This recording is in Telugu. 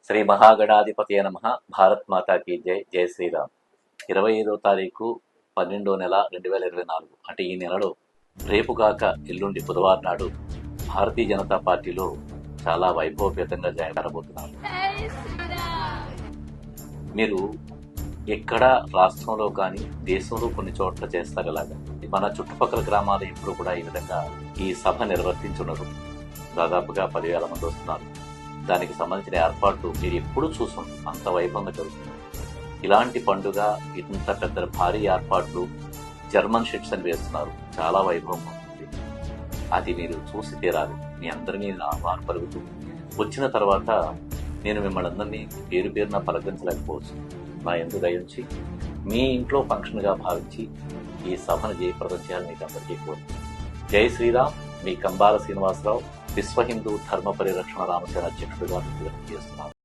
శ్రీ మహాగణాధిపతయ నమః. భారత్ మాతాకి జై. జై శ్రీరామ్. 25వ తారీఖు 12వ నెల 2024, అంటే ఈ నెలలో రేపు కాక ఎల్లుండి బుధవారం నాడు భారతీయ జనతా పార్టీలో చాలా వైభవపేతంగా జరగబోతున్నారు. మీరు ఎక్కడ రాష్ట్రంలో కానీ దేశంలో కొన్ని చోట్ల చేస్తారు. ఇలాగా మన చుట్టుపక్కల గ్రామాలు ఎప్పుడు కూడా ఈ విధంగా ఈ సభ నిర్వర్తించున్నారు. దాదాపుగా 10,000 మంది వస్తున్నారు. దానికి సంబంధించిన ఏర్పాట్లు మీరు ఎప్పుడు చూసుంటారు. అంత వైభవంగా జరుగుతుంది. ఇలాంటి పండుగ, ఇంత పెద్ద భారీ ఏర్పాట్లు, జర్మన్ షిట్స్ అని వేస్తున్నారు. చాలా వైభవంగా ఉంటుంది. అది మీరు చూసి తీరాలి. మీ అందరినీ ఆహ్వానం పలుకుతూ వచ్చిన తర్వాత నేను మిమ్మల్ని అందరినీ పేరు పేరున పలకరించలేకపోవచ్చు. నా ఎందుకు దయించి మీ ఇంట్లో ఫంక్షన్గా భావించి ఈ సభను జయప్రదం చేయాలని మీకు అందరికీ కోరుతుంది. జై శ్రీరామ్. మీ కంబాల శ్రీనివాసరావు, విశ్వ హిందూ ధర్మ పరిరక్షణ రామసేన అధ్యక్షుడిగా చేస్తున్నాను.